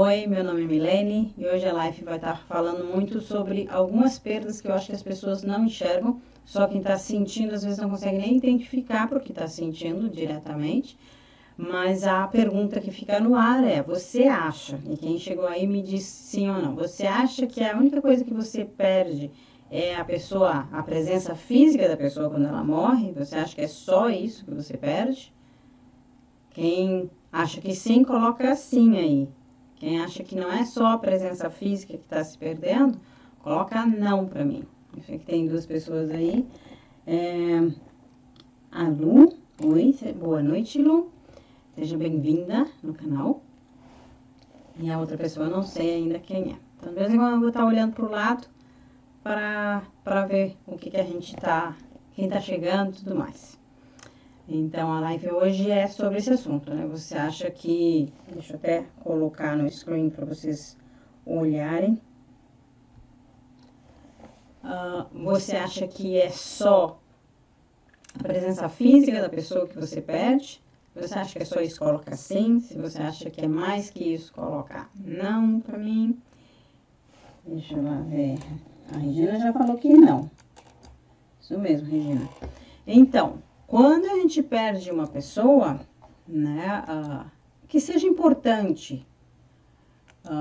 Oi, meu nome é Milene e hoje a live vai estar falando muito sobre algumas perdas que eu acho que as pessoas não enxergam, só quem está sentindo às vezes não consegue nem identificar porque está sentindo diretamente, mas a pergunta que fica no ar é, você acha, e quem chegou aí me diz sim ou não, você acha que a única coisa que você perde é a pessoa, a presença física da pessoa quando ela morre? Você acha que é só isso que você perde? Quem acha que sim, coloca sim aí. Quem acha que não é só a presença física que está se perdendo, coloca não para mim. Eu sei que tem duas pessoas aí. A Lu, oi, boa noite, Lu. Seja bem-vinda no canal. E a outra pessoa eu não sei ainda quem é. Então, de vez em quando eu vou estar olhando para o lado para ver o que a gente está, quem está chegando e tudo mais. Então, a live hoje é sobre esse assunto, né? Você acha que... Deixa eu até colocar no screen para vocês olharem. Você acha que é só a presença física da pessoa que você perde? Você acha que é só isso? Coloca sim. Se você acha que é mais que isso, coloca não para mim. Deixa eu lá ver. A Regina já falou que não. Isso mesmo, Regina. Então... Quando a gente perde uma pessoa, né, que seja importante,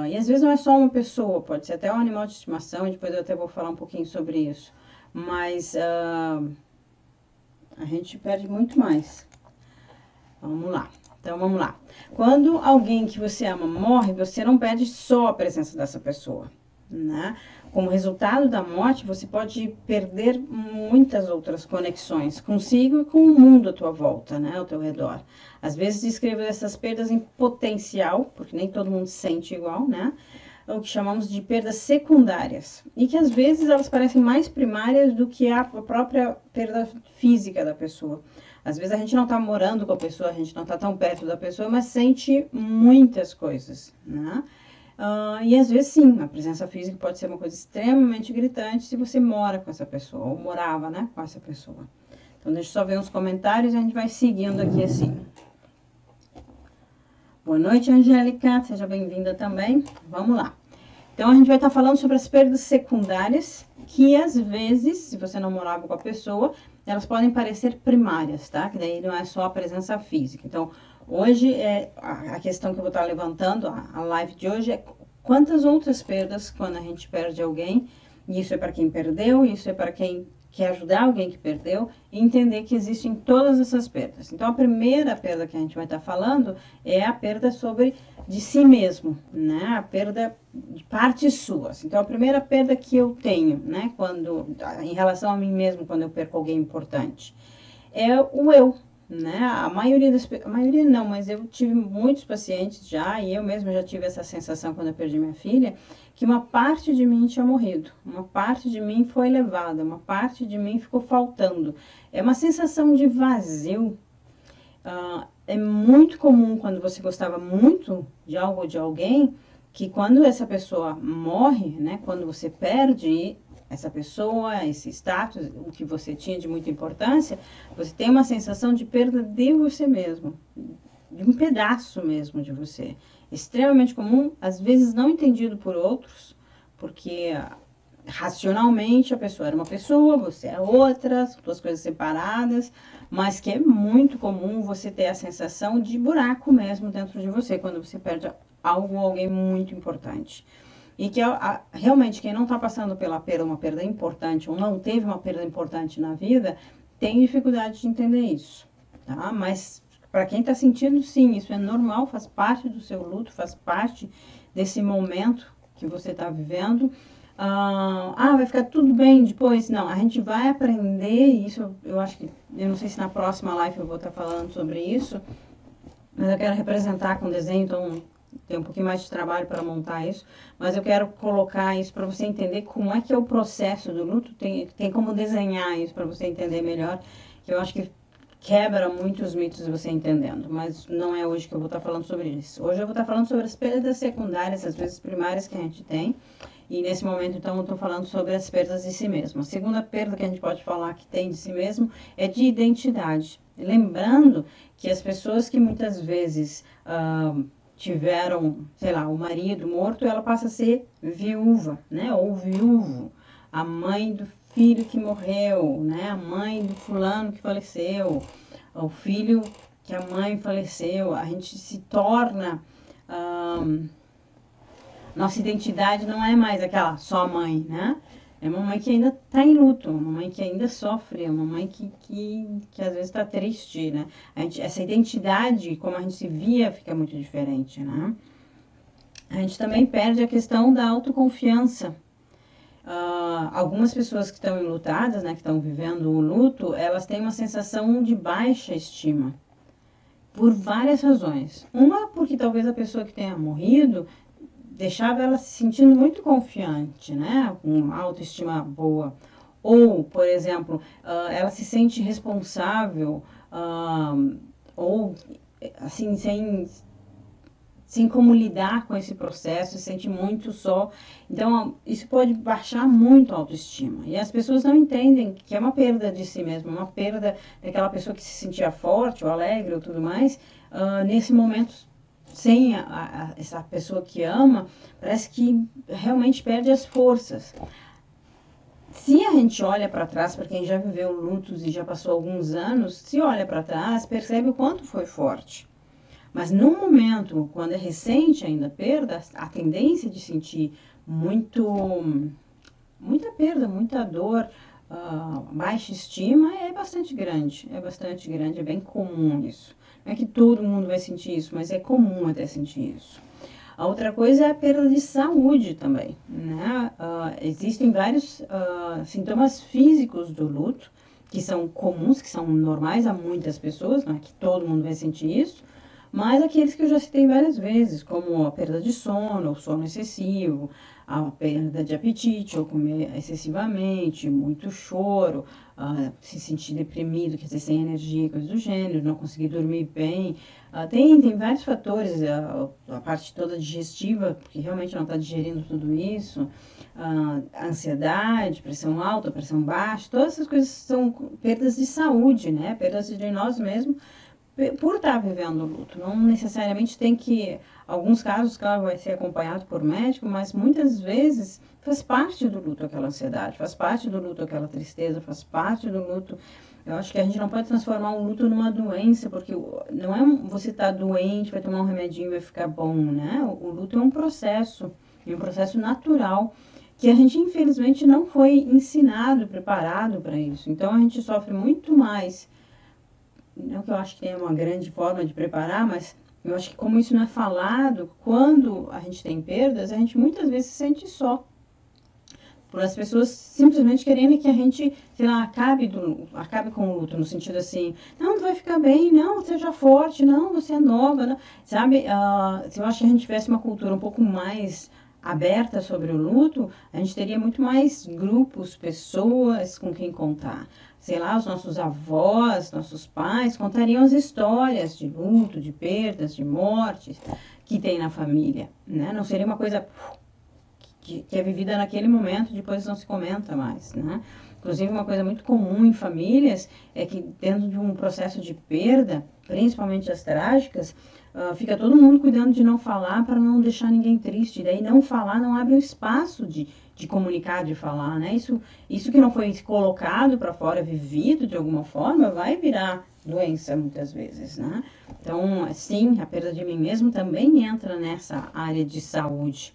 e às vezes não é só uma pessoa, pode ser até um animal de estimação, e depois eu até vou falar um pouquinho sobre isso, mas a gente perde muito mais. Vamos lá, então vamos lá. Quando alguém que você ama morre, você não perde só a presença dessa pessoa, né? Como resultado da morte, você pode perder muitas outras conexões consigo e com o mundo à tua volta, né, ao teu redor. Às vezes descrevo essas perdas em potencial, porque nem todo mundo sente igual, né? O que chamamos de perdas secundárias. E que às vezes elas parecem mais primárias do que a própria perda física da pessoa. Às vezes a gente não está morando com a pessoa, a gente não está tão perto da pessoa, mas sente muitas coisas, né? E às vezes sim, a presença física pode ser uma coisa extremamente gritante se você mora com essa pessoa, ou morava, né, com essa pessoa. Então deixa eu só ver uns comentários e a gente vai seguindo aqui assim. Boa noite, Angélica, seja bem-vinda também. Vamos lá. Então a gente vai estar falando sobre as perdas secundárias, que às vezes, se você não morava com a pessoa, elas podem parecer primárias, tá? Que daí não é só a presença física. Então, hoje, a questão que eu vou estar levantando, a live de hoje, é quantas outras perdas quando a gente perde alguém, e isso é para quem perdeu, isso é para quem quer ajudar alguém que perdeu, e entender que existem todas essas perdas. Então, a primeira perda que a gente vai estar falando é a perda de si mesmo, né? A perda de partes suas. Então, a primeira perda que eu tenho, né, em relação a mim mesmo, quando eu perco alguém importante, é o eu, né? A maioria não, mas eu tive muitos pacientes já, e eu mesma já tive essa sensação quando eu perdi minha filha, que uma parte de mim tinha morrido, uma parte de mim foi levada, uma parte de mim ficou faltando. É uma sensação de vazio. É muito comum quando você gostava muito de algo ou de alguém, que quando essa pessoa morre, né? Quando você perde essa pessoa, esse status, o que você tinha de muita importância, você tem uma sensação de perda de você mesmo, de um pedaço mesmo de você. Extremamente comum, às vezes não entendido por outros, porque racionalmente a pessoa era uma pessoa, você era outra, são duas coisas separadas, mas que é muito comum você ter a sensação de buraco mesmo dentro de você, quando você perde algo ou alguém muito importante. E que realmente quem não está passando pela perda, uma perda importante, ou não teve uma perda importante na vida, tem dificuldade de entender isso, tá? Mas para quem está sentindo, sim, isso é normal, faz parte do seu luto, faz parte desse momento que você está vivendo. Vai ficar tudo bem depois? Não, a gente vai aprender isso. Eu acho que, eu não sei se na próxima live eu vou estar falando sobre isso, mas eu quero representar com desenho, então tem um pouquinho mais de trabalho para montar isso, mas eu quero colocar isso para você entender como é que é o processo do luto, tem como desenhar isso para você entender melhor, que eu acho que quebra muitos mitos você entendendo, mas não é hoje que eu vou estar falando sobre isso. Hoje eu vou estar falando sobre as perdas secundárias, as vezes primárias que a gente tem, e nesse momento, então, eu estou falando sobre as perdas de si mesmo. A segunda perda que a gente pode falar que tem de si mesmo é de identidade. Lembrando que as pessoas que muitas vezes tiveram, sei lá, o marido morto, ela passa a ser viúva, né? Ou viúvo, a mãe do filho que morreu, né? A mãe do fulano que faleceu, o filho que a mãe faleceu. A gente se torna... nossa identidade não é mais aquela só mãe, né? É uma mãe que ainda está em luto, uma mãe que ainda sofre, uma mãe que às vezes está triste, né? Essa identidade, como a gente se via, fica muito diferente, né? A gente também perde a questão da autoconfiança. Algumas pessoas que estão enlutadas, né, que estão vivendo o luto, elas têm uma sensação de baixa estima, por várias razões. Uma, porque talvez a pessoa que tenha morrido deixava ela se sentindo muito confiante, né? Com uma autoestima boa. Ou, por exemplo, ela se sente responsável, ou assim, sem como lidar com esse processo, se sente muito só. Então, isso pode baixar muito a autoestima. E as pessoas não entendem que é uma perda de si mesma, uma perda daquela pessoa que se sentia forte, ou alegre, ou tudo mais, nesse momento sem essa pessoa que ama, parece que realmente perde as forças. Se a gente olha para trás, para quem já viveu lutos e já passou alguns anos, se olha para trás, percebe o quanto foi forte. Mas no momento, quando é recente ainda a perda, a tendência de sentir muita perda, muita dor, baixa estima é bastante grande, é bem comum isso. Não é que todo mundo vai sentir isso, mas é comum até sentir isso. A outra coisa é a perda de saúde também, né? Existem vários sintomas físicos do luto, que são comuns, que são normais a muitas pessoas, não é que todo mundo vai sentir isso, mas aqueles que eu já citei várias vezes, como a perda de sono, o sono excessivo, a perda de apetite, ou comer excessivamente, muito choro, se sentir deprimido, quer dizer, sem energia, coisas do gênero, não conseguir dormir bem. Tem vários fatores, a parte toda digestiva, porque realmente não está digerindo tudo isso, ansiedade, pressão alta, pressão baixa, todas essas coisas são perdas de saúde, né? Perdas de nós mesmos, por estar vivendo o luto. Não necessariamente tem que, alguns casos, claro, vai ser acompanhado por médico, mas muitas vezes faz parte do luto aquela ansiedade, faz parte do luto aquela tristeza, faz parte do luto. Eu acho que a gente não pode transformar o luto numa doença, porque não é você estar doente, vai tomar um remedinho e vai ficar bom, né? O luto é um processo natural, que a gente infelizmente não foi ensinado, preparado para isso. Então a gente sofre muito mais. Não que eu acho que tenha uma grande forma de preparar, mas eu acho que como isso não é falado, quando a gente tem perdas, a gente muitas vezes se sente só. Por as pessoas simplesmente querendo que a gente, sei lá, acabe com o luto, no sentido assim, não, tu vai ficar bem, não, seja forte, não, você é nova, não. Sabe? Se eu acho que a gente tivesse uma cultura um pouco mais aberta sobre o luto, a gente teria muito mais grupos, pessoas com quem contar. Sei lá, os nossos avós, nossos pais contariam as histórias de luto, de perdas, de mortes que tem na família, né? Não seria uma coisa que é vivida naquele momento, depois não se comenta mais, né? Inclusive, uma coisa muito comum em famílias é que dentro de um processo de perda, principalmente as trágicas, fica todo mundo cuidando de não falar para não deixar ninguém triste. E daí não falar não abre o espaço de comunicar, de falar, né? Isso que não foi colocado para fora, vivido de alguma forma, vai virar doença muitas vezes, né? Então, sim, a perda de mim mesmo também entra nessa área de saúde.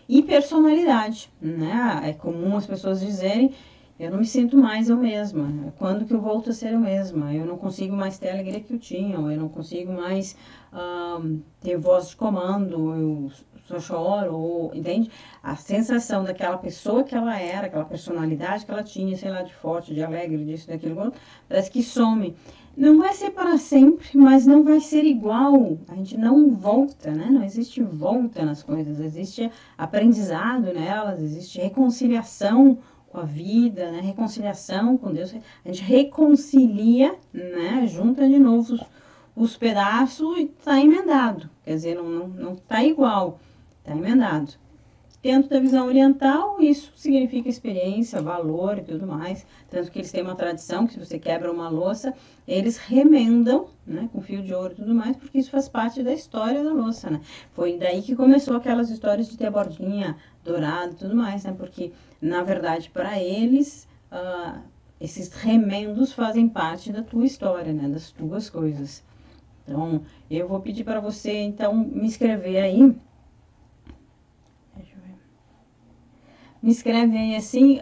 E personalidade, né? É comum as pessoas dizerem, eu não me sinto mais eu mesma. Quando que eu volto a ser eu mesma? Eu não consigo mais ter a alegria que eu tinha, ou eu não consigo mais ter voz de comando, eu só choro, ou, entende? A sensação daquela pessoa que ela era, aquela personalidade que ela tinha, sei lá, de forte, de alegre, disso, daquilo, parece que some. Não vai ser para sempre, mas não vai ser igual. A gente não volta, né? Não existe volta nas coisas, existe aprendizado nelas, existe reconciliação com a vida, né? Reconciliação com Deus. A gente reconcilia, né? Junta de novo os pedaços e está emendado. Quer dizer, não está igual, está emendado. Dentro da visão oriental, isso significa experiência, valor e tudo mais. Tanto que eles têm uma tradição que se você quebra uma louça, eles remendam, né, com fio de ouro e tudo mais, porque isso faz parte da história da louça, né? Foi daí que começou aquelas histórias de ter bordinha dourada e tudo mais, né? Porque, na verdade, para eles, esses remendos fazem parte da tua história, né? Das tuas coisas. Então, eu vou pedir para você, então, me escrever aí. Me escreve aí assim,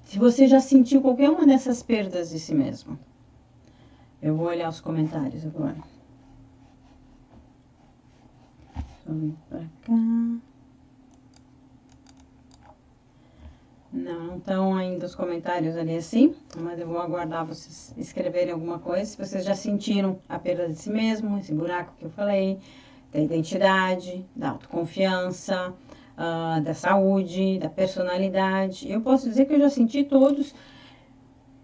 se você já sentiu qualquer uma dessas perdas de si mesmo. Eu vou olhar os comentários agora. Só vir pra cá. Não estão ainda os comentários ali assim, mas eu vou aguardar vocês escreverem alguma coisa. Se vocês já sentiram a perda de si mesmo, esse buraco que eu falei, da identidade, da autoconfiança, da saúde, da personalidade. Eu posso dizer que eu já senti todos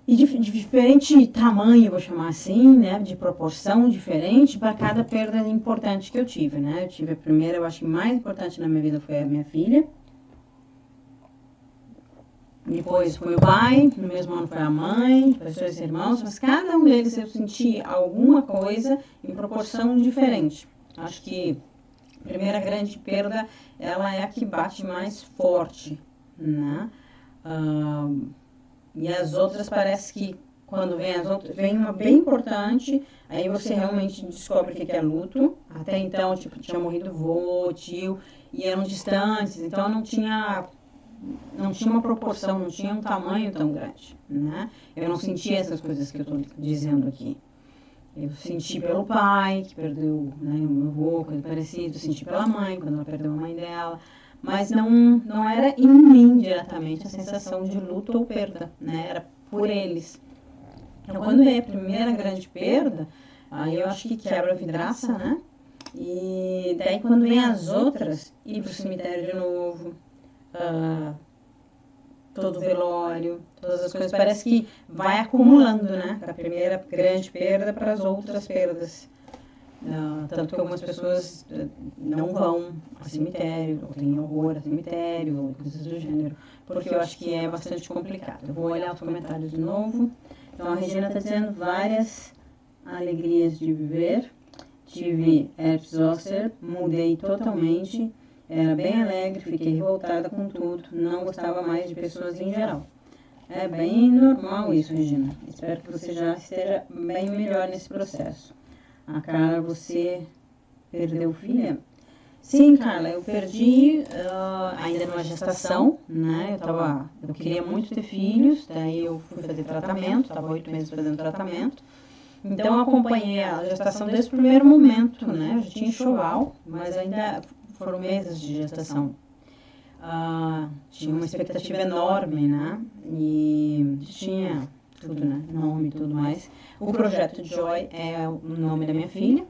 e de diferente tamanho, vou chamar assim, né, de proporção diferente para cada perda importante que eu tive, né? Eu tive a primeira, eu acho que mais importante na minha vida foi a minha filha. Depois foi o pai, no mesmo ano foi a mãe, depois dois irmãos, mas cada um deles eu senti alguma coisa em proporção diferente. Acho que a primeira grande perda, ela é a que bate mais forte, né? E as outras parece que quando vem as outras, vem uma bem importante, aí você realmente descobre o que é luto. Até então, tipo, tinha morrido vô, tio, e eram distantes, então não tinha uma proporção, não tinha um tamanho tão grande, né? Eu não sentia essas coisas que eu estou dizendo aqui. Eu senti pelo pai, que perdeu, né, o meu avô, coisa parecida. Eu senti pela mãe, quando ela perdeu a mãe dela. Mas não era em mim diretamente a sensação de luto ou perda, né? Era por eles. Então, quando veio a primeira grande perda, aí eu acho que quebra a vidraça, né? E daí, quando vem as outras, ir pro cemitério de novo, todo o velório, todas as coisas, parece que vai acumulando, né? Da primeira grande perda para as outras perdas. Tanto que algumas pessoas não vão ao cemitério, ou têm horror ao cemitério, ou coisas do gênero, porque eu acho que é bastante complicado. Eu vou olhar os comentários de novo. Então, a Regina está dizendo várias alegrias de viver. Tive herpes zoster, mudei totalmente. Era bem alegre, fiquei revoltada com tudo, não gostava mais de pessoas em geral. É bem normal isso, Regina. Espero que você já esteja bem melhor nesse processo. A Carla, você perdeu filha? Sim, Carla, eu perdi ainda numa gestação, né? Eu queria muito ter filhos, daí eu fui fazer tratamento, estava 8 meses fazendo tratamento. Então eu acompanhei a gestação desde o primeiro momento, né? Eu já tinha enxoval, mas ainda foram meses de gestação. Tinha uma expectativa enorme, né? E tinha tudo, né? Nome e tudo mais. O projeto Joy é o nome da minha filha,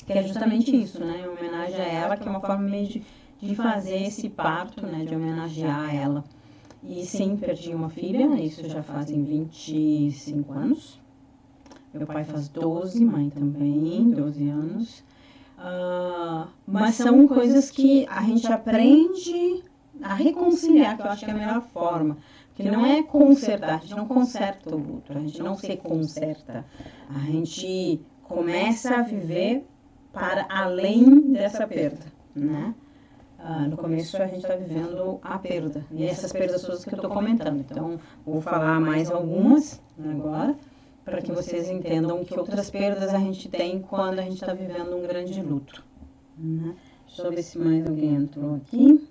que é justamente isso, né? Em homenagem a ela, que é uma forma meio de fazer esse parto, né? De homenagear ela. E sim, perdi uma filha, isso já fazem 25 anos. Meu pai faz 12, mãe também, 12 anos. Mas são coisas que a gente aprende a reconciliar, que eu acho que é a melhor forma. Porque não é consertar, a gente não conserta o luto, a gente não se conserta. A gente começa a viver para além dessa perda, né? No começo a gente está vivendo a perda, e essas perdas todas que eu estou comentando. Então, vou falar mais algumas agora, para que vocês entendam que outras perdas a gente tem quando a gente está vivendo um grande luto, né? Deixa eu ver se mais alguém entrou aqui.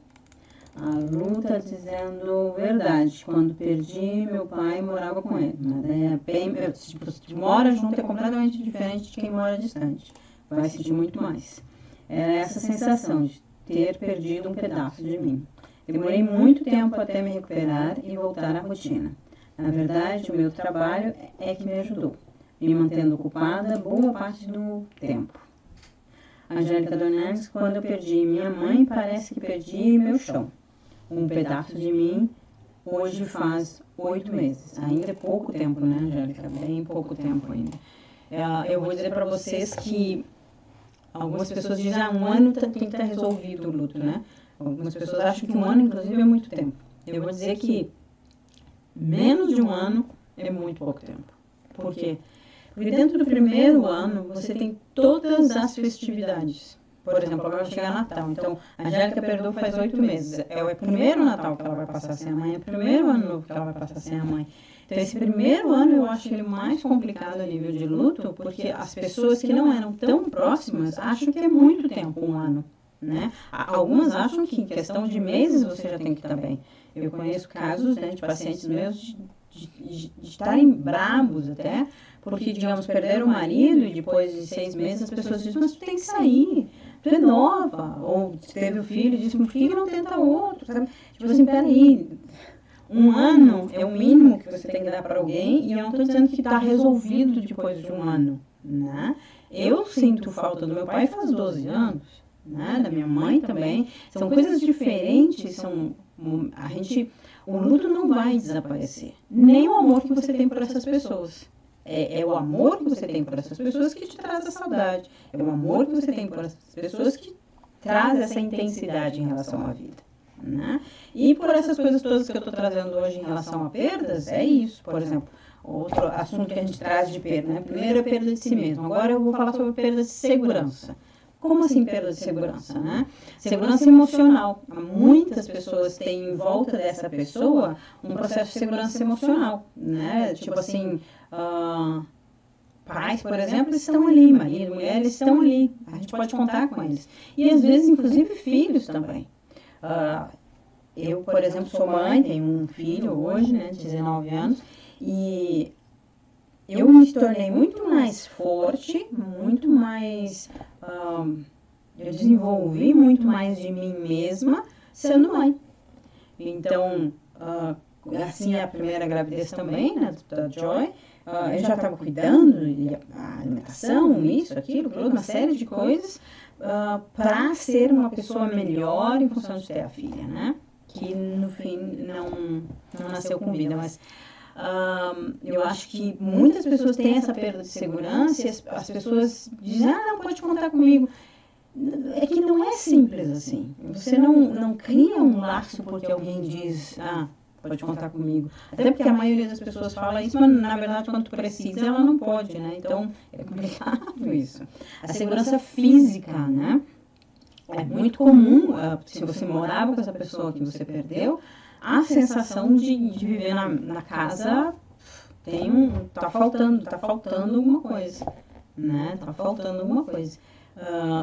A Lu está dizendo verdade. Quando perdi, meu pai morava com ele. Mas é bem, tipo, se mora junto é completamente diferente de quem mora distante. Vai sentir muito mais. Era essa sensação de ter perdido um pedaço de mim. Demorei muito tempo até me recuperar e voltar à rotina. Na verdade, o meu trabalho é que me ajudou, me mantendo ocupada boa parte do tempo. Angélica Dornelles, quando eu perdi minha mãe, parece que perdi meu chão. Um pedaço de mim hoje faz 8 meses. Ainda é pouco tempo, né, Angélica? Bem pouco tempo ainda. Eu vou dizer para vocês que algumas pessoas dizem, um ano tem que estar resolvido o luto, né? Algumas pessoas acham que um ano, inclusive, é muito tempo. Eu vou dizer que menos de um ano é muito pouco tempo. Por quê? Porque dentro do primeiro ano, você tem todas as festividades. Por exemplo, agora vai chegar Natal. Então, a Angélica perdoou faz 8 meses. É o primeiro Natal que ela vai passar sem a mãe, é o primeiro ano novo que ela vai passar sem a mãe. Então, esse primeiro ano eu acho ele mais complicado a nível de luto, porque as pessoas que não eram tão próximas acham que é muito tempo, um ano. Né? Algumas acham que em questão de meses você já tem que estar bem. Eu conheço casos, né, de pacientes meus de estarem bravos até, porque, digamos, perderam o marido e depois de 6 meses as pessoas dizem, mas tu tem que sair, tu é nova. Ou teve o filho e disse, por que não tenta outro? Sabe? Tipo assim, peraí, um ano é o mínimo que você tem que dar para alguém e eu não estou dizendo que está resolvido depois de um ano. Né? Eu sinto falta do meu pai faz 12 anos. Né? Da minha mãe também, são coisas diferentes, o luto não vai desaparecer, nem o amor que você tem por essas pessoas, é o amor que você tem por essas pessoas que te traz a saudade, é o amor que você tem por essas pessoas que traz essa intensidade em relação à vida, né? E por essas coisas todas que eu estou trazendo hoje em relação a perdas, é isso, por exemplo, outro assunto que a gente traz de perda, né? Primeiro é perda de si mesmo, agora eu vou falar sobre perda de segurança. Como assim perda de segurança, né? Segurança emocional. Muitas pessoas têm em volta dessa pessoa um processo de segurança emocional, né? Tipo assim, pais, por exemplo, estão ali, marido, mulher, estão ali. A gente pode contar com eles. E às vezes, inclusive, filhos também. Eu, por exemplo, sou mãe, tenho um filho hoje, né, de 19 anos, e eu me tornei muito mais forte, muito mais... eu desenvolvi muito mais de mim mesma sendo mãe. Então, assim, a primeira gravidez também, né, da Joy, eu já estava cuidando, a alimentação, isso, aquilo, toda uma série de coisas, para ser uma pessoa melhor em função de ter a filha, né? Que no fim não nasceu com vida, mas... eu acho que muitas pessoas têm essa perda de segurança e as pessoas dizem, não, pode contar comigo. É que não é simples assim. Você não cria um laço porque alguém diz, pode contar comigo. Até porque a maioria das pessoas fala isso, mas na verdade quando tu precisa ela não pode, né? Então é complicado isso. A segurança física, né? É muito comum, se você morava com essa pessoa que você perdeu, a sensação de viver na casa tá faltando alguma coisa, né? Tá faltando alguma coisa.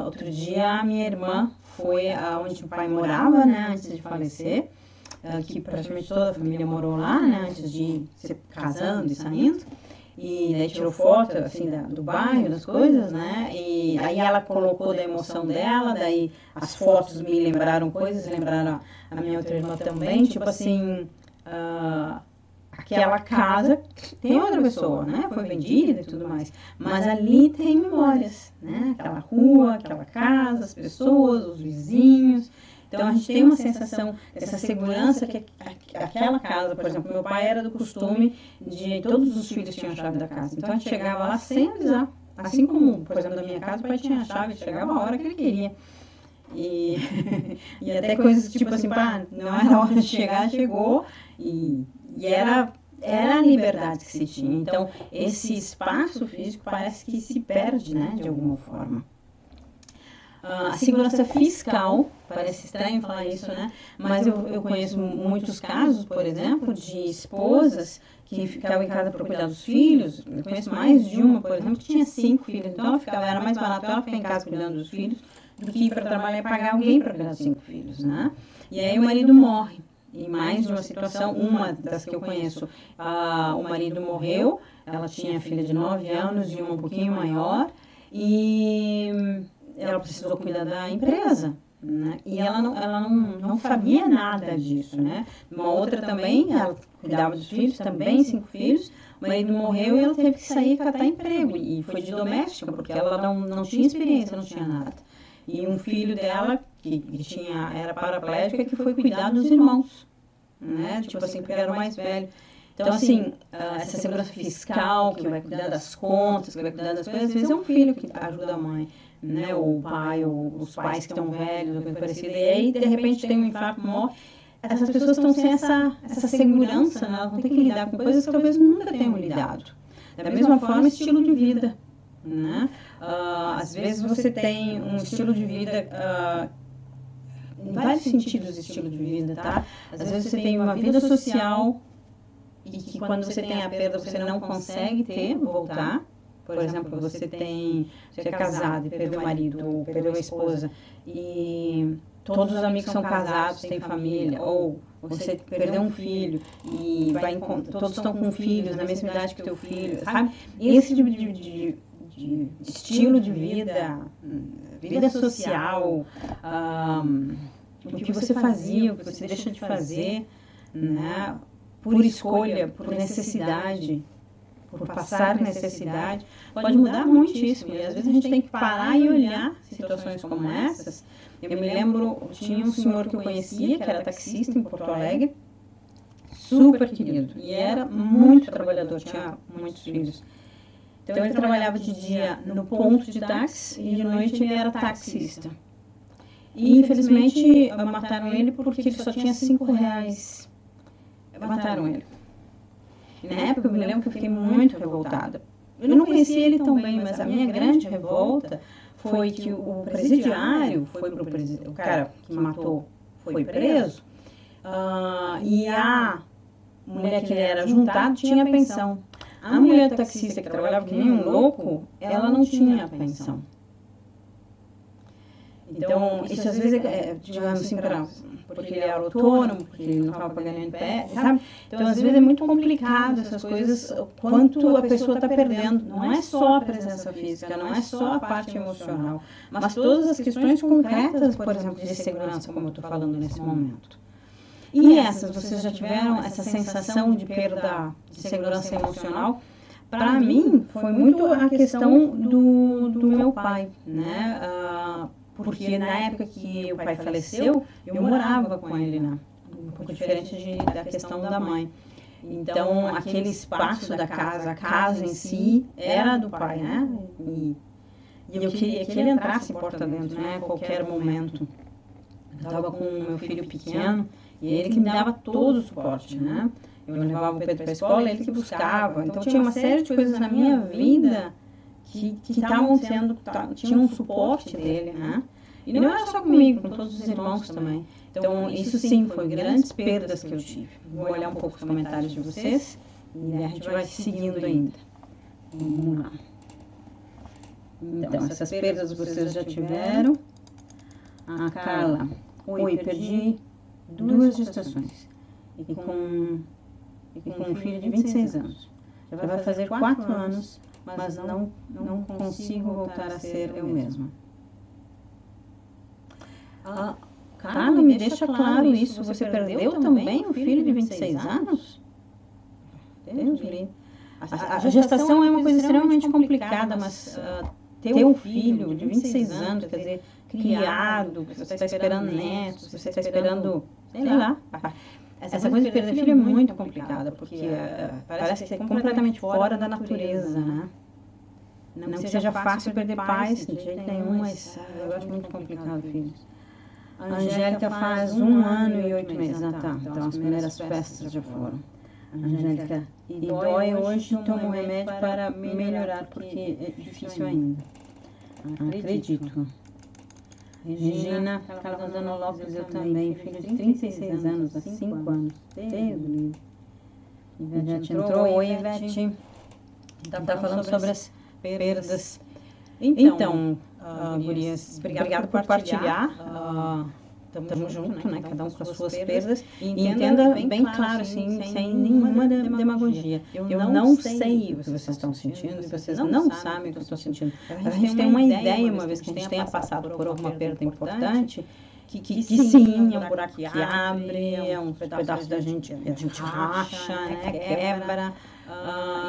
Outro dia a minha irmã foi onde o pai morava, né? Antes de falecer, que praticamente toda a família morou lá, né? Antes de se casando e saindo. E daí tirou foto, assim, do bairro, das coisas, né? E aí ela colocou da emoção dela, daí as fotos me lembraram coisas, lembraram a minha outra irmã também, tipo assim, aquela casa tem outra pessoa, né? Foi vendida e tudo mais, mas ali tem memórias, né? Aquela rua, aquela casa, as pessoas, os vizinhos. Então, a gente tem uma sensação dessa segurança que aquela casa, por exemplo, meu pai era do costume de todos os filhos tinham a chave da casa. Então, a gente chegava lá sem avisar. Assim como, por exemplo, na minha casa, o pai tinha a chave, chegava a hora que ele queria. E até coisas tipo assim, não era hora de chegar, chegou. E era a liberdade que se tinha. Então, esse espaço físico parece que se perde, né, de alguma forma. A segurança fiscal, parece estranho falar isso, né? Mas eu conheço muitos casos, por exemplo, de esposas que ficavam em casa para cuidar dos filhos. Eu conheço mais de uma, por exemplo, que tinha 5 filhos. Então, era mais barato ela ficar em casa cuidando dos filhos do que ir para trabalhar e pagar alguém para cuidar dos 5 filhos, né? E aí o marido morre. Em mais de uma situação, uma das que eu conheço, o marido morreu, ela tinha filha de 9 anos e uma um pouquinho maior, e ela precisou cuidar da empresa, né? E ela não sabia nada disso, né? Uma outra também, ela cuidava dos filhos, também 5 filhos, o marido morreu e ela teve que sair e catar emprego, e foi de doméstica, porque ela não tinha experiência, não tinha nada. E um filho dela, que era paraplégica, que foi cuidar dos irmãos, né? Tipo assim, porque era o mais velho. Então, assim, essa segurança fiscal, que vai cuidar das contas, que vai cuidar das coisas, às vezes é um filho que ajuda a mãe, né? Ou o pai, ou os pais que estão velhos, ou coisa parecida. E aí, de repente, tem um infarto, morre. Essas pessoas estão sem essa segurança, né? Elas vão ter que lidar com coisas que talvez nunca tenham lidado. Da mesma forma, estilo de vida, né? Às vezes você tem um estilo de vida, em vários sentidos, estilo de vida, tá? Às vezes você tem uma vida social e que quando você tem a perda você não consegue voltar. Por exemplo, você é casado e perdeu o marido, ou perdeu a esposa, e todos os amigos são casados, têm família, ou você perdeu um filho e todos estão com filhos na mesma idade que o teu filho, sabe? Esse tipo de estilo de vida social, o que você fazia, o que você deixa de fazer, né? Por escolha, por necessidade, por passar necessidade, pode mudar muitíssimo. E às vezes a gente tem que parar e olhar situações como essas. Eu me lembro, tinha um senhor que eu conhecia, que era taxista em Porto Alegre, super querido, e era muito trabalhador, tinha muitos filhos. Então ele trabalhava de dia no ponto de táxi e de noite ele era taxista. E infelizmente mataram ele porque ele só tinha R$5. Mataram ele. E na época eu me lembro que eu fiquei muito revoltada. Eu não conhecia ele tão bem, mas a minha grande revolta foi que o presidiário o cara que matou foi preso, e a mulher que ele era juntado tinha pensão. A mulher taxista que trabalhava que nem um louco, ela não tinha pensão. Então, isso às vezes digamos assim, porque ele era autônomo, porque ele não estava pagando NPS, sabe? Então, às vezes é muito complicado essas coisas, quanto a pessoa está perdendo. Não é só a presença física, não é só a parte emocional, mas todas as questões concretas, por exemplo, de segurança, como eu estou falando nesse momento. E vocês já tiveram essa sensação de perda de segurança emocional? Para mim, foi muito a questão do meu pai, né? Porque na época que o pai faleceu, eu morava com ele, né? Um pouco diferente da questão da mãe. Então, aquele espaço da casa, a casa em si, era do pai, né? E eu queria que ele entrasse porta dentro, né? A qualquer momento. Eu estava com o meu filho pequeno e ele que me dava todo o suporte, né? Eu levava o Pedro para a escola, ele que buscava. Então, tinha uma série de coisas na minha vida que estavam tinha um suporte dele, né? E não era só comigo, com todos os irmãos também. Então, isso sim, foi grandes perdas que eu tive. Vou olhar um pouco os comentários de vocês e a gente vai seguindo ainda. Vamos lá. Então, essas perdas vocês já tiveram. A Carla, oi, perdi 2 gestações. E com um filho de 26 anos. Já vai fazer 4 anos, mas não consigo voltar a ser eu mesma. Carla, me deixa claro isso. Você perdeu também um filho de 26 anos? Deus livre. A gestação é uma coisa extremamente complicada, mas ter um filho de 26 anos, quer dizer, criado, você está esperando netos, você está esperando, sei lá. Essa coisa de perder filho é muito complicada, porque parece que é completamente fora da natureza, né? Não que seja fácil perder pais, de jeito nenhum, mas eu acho muito complicado filhos. A Angélica faz 1 ano e 8 meses. Tá. Então as primeiras festas já foram. Angélica, e dói hoje, tomo um remédio para melhorar, porque é difícil ainda. Acredito. Regina, Carla Rosana Lopes, eu também, filho de 36 anos, há 5 anos. Deus livre. Ivete entrou. Oi, Ivete. Está falando sobre as perdas. Então, gurias, obrigado por partilhar. Estamos juntos, né? Cada um com as suas perdas. E entenda bem claro, assim, sem nenhuma demagogia. Eu não sei o que vocês estão sentindo e vocês não sabem o que eu estou sentindo. A gente tem uma ideia, uma vez que a gente tenha passado por alguma perda importante, que sim, é um buraco que abre, é um pedaço da gente, a gente racha, né? Quebra.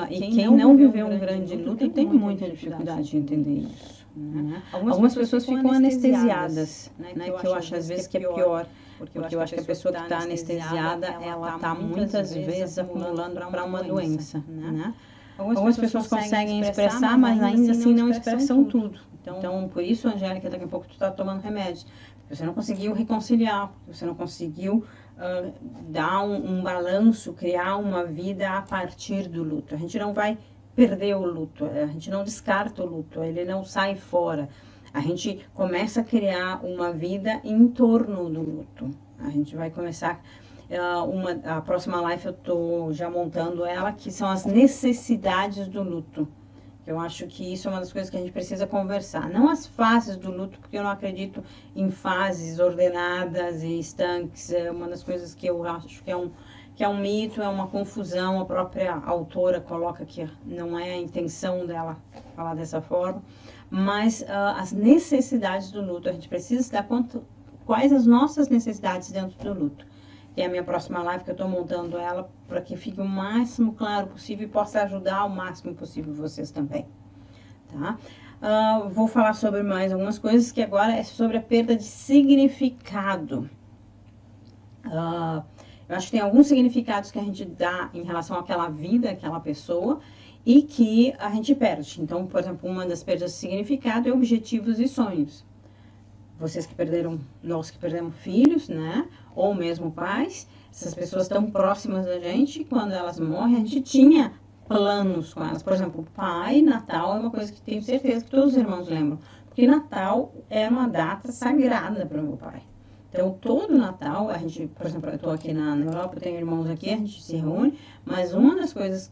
E quem não viveu um grande luto tem muita dificuldade de entender isso. Né? Algumas pessoas ficam anestesiadas, né? Que eu acho às vezes que é pior, porque eu acho que a pessoa que está anestesiada, ela está muitas vezes acumulando para uma doença, né? Algumas pessoas conseguem expressar, mas ainda assim não expressam tudo. Então, por isso, Angélica, daqui a pouco tu está tomando remédio. Você não conseguiu reconciliar, você não conseguiu dar um balanço, criar uma vida a partir do luto. A gente não vai perder o luto, a gente não descarta o luto, ele não sai fora. A gente começa a criar uma vida em torno do luto. A gente vai começar... a próxima live eu estou já montando ela, que são as necessidades do luto. Eu acho que isso é uma das coisas que a gente precisa conversar. Não as fases do luto, porque eu não acredito em fases ordenadas e estanques. É uma das coisas que eu acho que é um mito, é uma confusão. A própria autora coloca que não é a intenção dela falar dessa forma. Mas as necessidades do luto, a gente precisa se dar conta quais as nossas necessidades dentro do luto. Que é a minha próxima live, que eu estou montando ela para que fique o máximo claro possível e possa ajudar o máximo possível vocês também, tá? Vou falar sobre mais algumas coisas, que agora é sobre a perda de significado. Eu acho que tem alguns significados que a gente dá em relação àquela vida, àquela pessoa, e que a gente perde. Então, por exemplo, uma das perdas de significado é objetivos e sonhos. Vocês que perderam, nós que perdemos filhos, né? Ou mesmo pais, essas pessoas tão próximas da gente, quando elas morrem, a gente tinha planos com elas. Por exemplo, o pai, Natal é uma coisa que tenho certeza que todos os irmãos lembram. Porque Natal é uma data sagrada para o meu pai. Então, todo Natal, a gente, por exemplo, eu estou aqui na Europa, eu tenho irmãos aqui, a gente se reúne, mas uma das coisas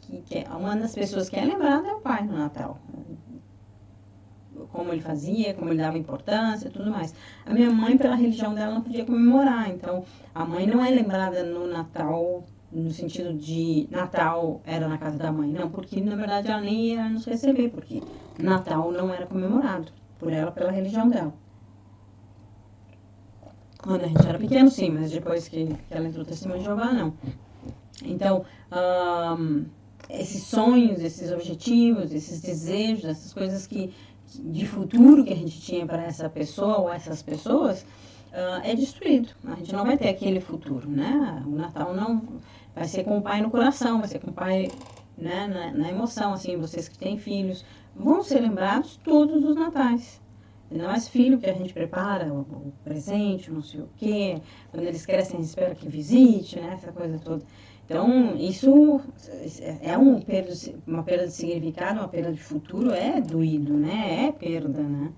uma das pessoas que é lembrada é o pai no Natal. Como ele fazia, como ele dava importância e tudo mais. A minha mãe, pela religião dela, não podia comemorar. Então, a mãe não é lembrada no Natal, no sentido de Natal era na casa da mãe. Não, porque, na verdade, ela nem ia nos receber, porque Natal não era comemorado por ela, pela religião dela. Quando a gente era pequeno, sim, mas depois que ela entrou no Testemunho de Jeová, não. Então, esses sonhos, esses objetivos, esses desejos, essas coisas de futuro que a gente tinha para essa pessoa ou essas pessoas, é destruído. A gente não vai ter aquele futuro, né? O Natal não vai ser com o pai no coração, vai ser com o pai, né, na emoção, assim, vocês que têm filhos, vão ser lembrados todos os natais. Não é filho que a gente prepara o presente, não sei o quê, quando eles crescem, a gente espera que visite, né, essa coisa toda. Então, isso é uma perda de significado, uma perda de futuro, é doído, né? É perda, né?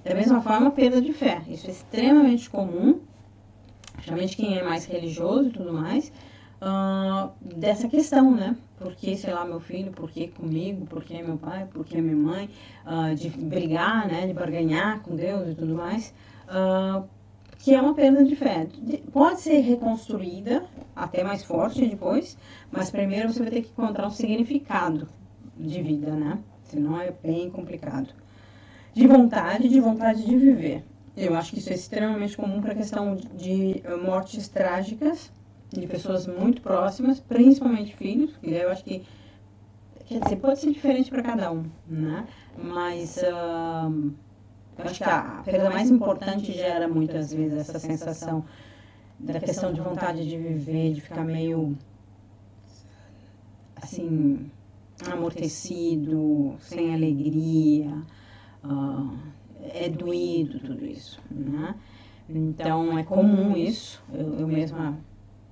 Da mesma forma, perda de fé. Isso é extremamente comum, principalmente quem é mais religioso e tudo mais, dessa questão, né? Por que, sei lá, meu filho, por que comigo, por que meu pai, por que minha mãe, de brigar, né? De barganhar com Deus e tudo mais, que é uma perda de fé. Pode ser reconstruída, até mais forte depois, mas primeiro você vai ter que encontrar um significado de vida, né? Senão é bem complicado. De vontade de viver. Eu acho que isso é extremamente comum para a questão de mortes trágicas de pessoas muito próximas, principalmente filhos, que eu acho que, quer dizer, pode ser diferente para cada um, né? Mas eu acho que a perda mais importante gera muitas vezes essa sensação da questão de vontade de viver, de ficar meio, assim, amortecido, sem alegria, é doído tudo isso, né? Então, é comum isso. Eu mesma,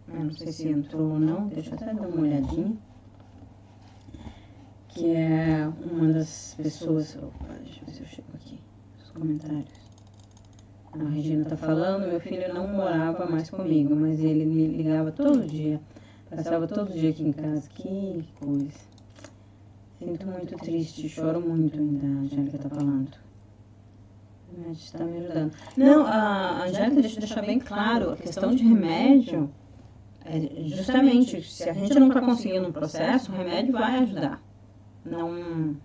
eu não sei se entrou ou não, deixa eu até dar uma olhadinha. Que é uma das pessoas... Opa, deixa eu ver se eu chego aqui, nos comentários. A Regina está falando, meu filho não morava mais comigo, mas ele me ligava todo dia. Passava todo dia aqui em casa. Que coisa. Sinto muito triste, choro muito ainda, a Angélica está falando. O remédio está me ajudando. Não, a Angélica deixa eu deixar bem claro, a questão de remédio, justamente, se a gente não está conseguindo um processo, o remédio vai ajudar. Não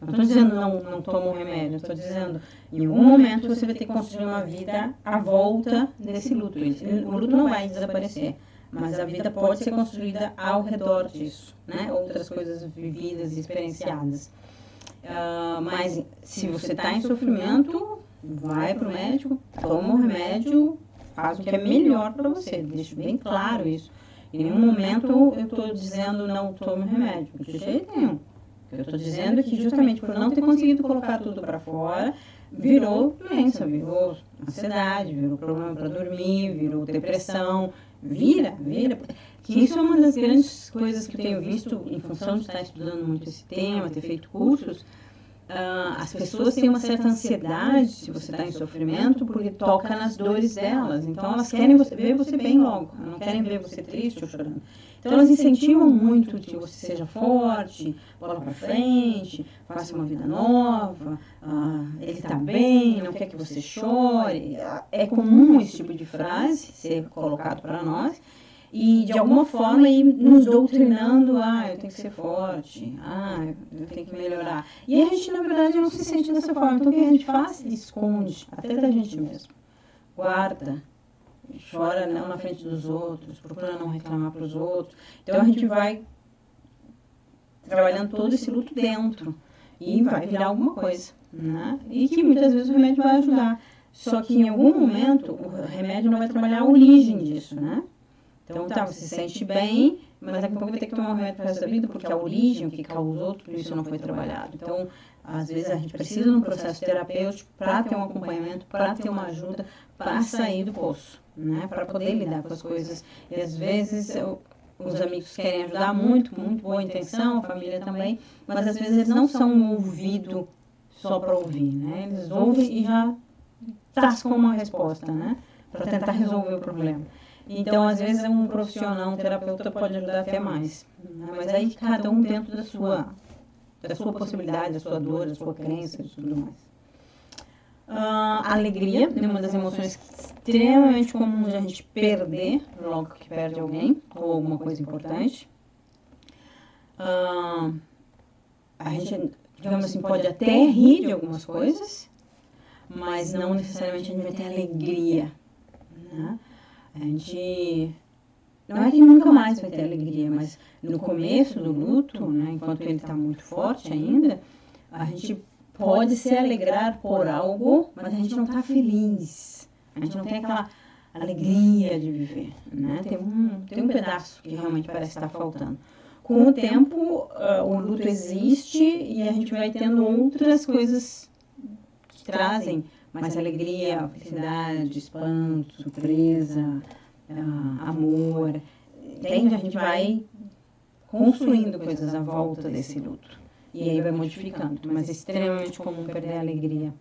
estou dizendo não toma o remédio, estou dizendo em algum momento você vai ter que construir uma vida à volta desse luto. O luto não vai desaparecer, mas a vida pode ser construída ao redor disso, né? Outras coisas vividas e experienciadas. Mas se você está em sofrimento, vai para o médico, toma o remédio, faz o que é melhor para você. Deixo bem claro isso. Em nenhum momento eu estou dizendo não tome remédio, de jeito nenhum. Eu estou dizendo que justamente por não ter conseguido colocar tudo para fora, virou doença, virou ansiedade, virou problema para dormir, virou depressão, vira. Que isso é uma das grandes coisas que eu tenho visto em função de estar estudando muito esse tema, ter feito cursos. As pessoas têm uma certa ansiedade se você está em sofrimento, porque toca nas dores delas. Então, elas querem ver você bem logo, não querem ver você triste ou chorando. Então, elas incentivam muito que você seja forte, bola para frente, faça uma vida nova, ele está bem, não quer que você chore. É comum esse tipo de frase ser colocado para nós. E, de alguma forma, ir nos doutrinando, eu tenho que ser forte, eu tenho que melhorar. E a gente, na verdade, não se sente dessa forma. Então, o que a gente faz? Esconde, até da gente mesmo. Guarda, chora não na frente dos outros, procura não reclamar para os outros. Então, a gente vai trabalhando todo esse luto dentro e vai virar alguma coisa, né? E que muitas vezes o remédio vai ajudar. Só que, em algum momento, o remédio não vai trabalhar a origem disso, né? Então, você se sente bem, mas daqui a pouco vai ter que tomar um remédio para o resto da vida, porque a origem, o que causou tudo isso não foi trabalhado. Então, às vezes a gente precisa de um processo terapêutico para ter um acompanhamento, para ter uma ajuda, para sair do poço, né? Para poder lidar com as coisas. E às vezes os amigos querem ajudar muito, com muito boa intenção, a família também, mas às vezes eles não são um ouvido só para ouvir, né? Eles ouvem e já tascam uma resposta, né? Para tentar resolver o problema. Então, às vezes, um profissional, um terapeuta pode ajudar até mais. Mas aí, cada um dentro da sua possibilidade, da sua dor, da sua crença e tudo mais. A alegria é uma das emoções extremamente comuns de a gente perder logo que perde alguém ou alguma coisa importante. A gente, digamos assim, pode até rir de algumas coisas, mas não necessariamente a gente vai ter alegria, né? A gente, não é que nunca mais vai ter alegria, mas no começo do luto, né, enquanto ele está muito forte ainda, a gente pode se alegrar por algo, mas a gente não está feliz. A gente não tem aquela alegria de viver, né? Tem um pedaço que realmente parece estar faltando. Com o tempo, o luto existe e a gente vai tendo outras coisas que trazem mais alegria, felicidade, espanto, surpresa, amor. Entende? A gente vai construindo coisas à volta desse luto. E aí vai modificando. Mas é extremamente comum perder a alegria.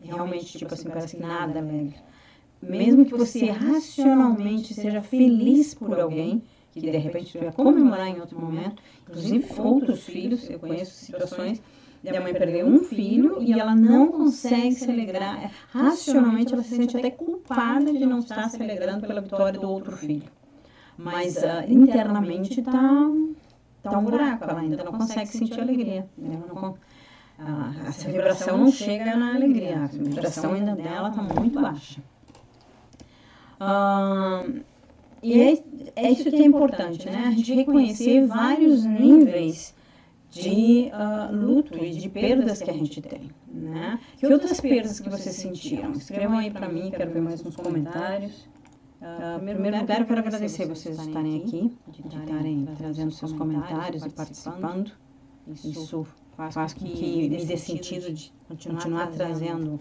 Realmente, tipo assim, parece que nada alegra. Mesmo que você racionalmente seja feliz por alguém, que de repente você vai comemorar em outro momento, inclusive outros filhos, eu conheço situações da mãe perder um filho e ela não consegue se alegrar. Racionalmente, ela se sente até culpada de não estar se alegrando pela vitória do outro filho. Mas internamente está um buraco, ela ainda não consegue sentir alegria. Essa vibração não chega na alegria, a vibração ainda dela está muito baixa. E é isso que é importante, né? A gente reconhecer vários níveis de luto e de perdas que a gente tem, né? Que outras perdas que vocês sentiram? Escrevam aí para mim, quero ver mais nos comentários. Em primeiro lugar, eu quero agradecer vocês estarem aqui, de estarem trazendo seus comentários e participando. Isso faz com que me dê sentido de continuar trazendo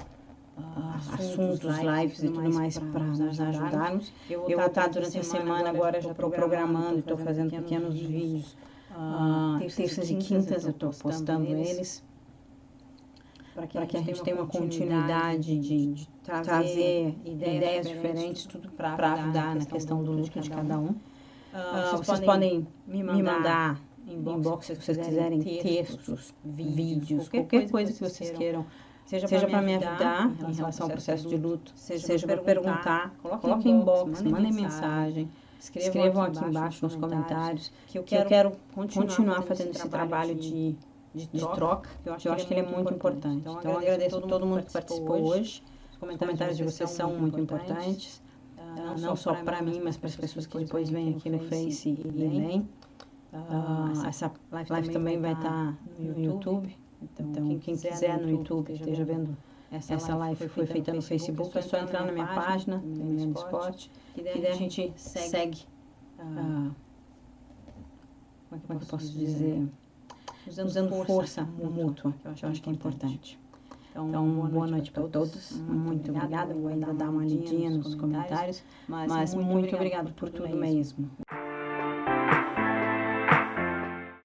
assuntos, lives e tudo mais para nos ajudarmos. Eu vou estar durante a semana agora, já estou programando, estou fazendo pequenos vídeos. Terças e quintas eu estou postando eles para que a gente tenha uma continuidade de trazer ideias diferentes, tudo para ajudar na questão do luto de cada um. Vocês podem me mandar inbox se vocês quiserem textos, vídeos, qualquer coisa que vocês queiram, seja para me ajudar em relação ao processo de luto, seja para perguntar, coloquem inbox, mandem mensagem. Escrevam aqui embaixo nos comentários que eu quero continuar fazendo esse trabalho de troca, que eu acho que ele é muito importante. Então, eu agradeço a todo mundo que participou hoje. Os comentários de vocês são muito importantes, não só para mim, mas para as pessoas que depois vêm aqui no Face e leem. Essa live também vai estar no YouTube. Então, quem quiser no YouTube, esteja vendo essa live foi feita no Facebook, é só entrar na minha página, no meu Spot, e daí a gente segue, como é que eu posso dizer, usando força mútua, que eu acho que é importante. Então, boa noite para todos. Muito obrigada. Vou ainda dar uma lidinha nos comentários, mas muito obrigada por tudo mesmo.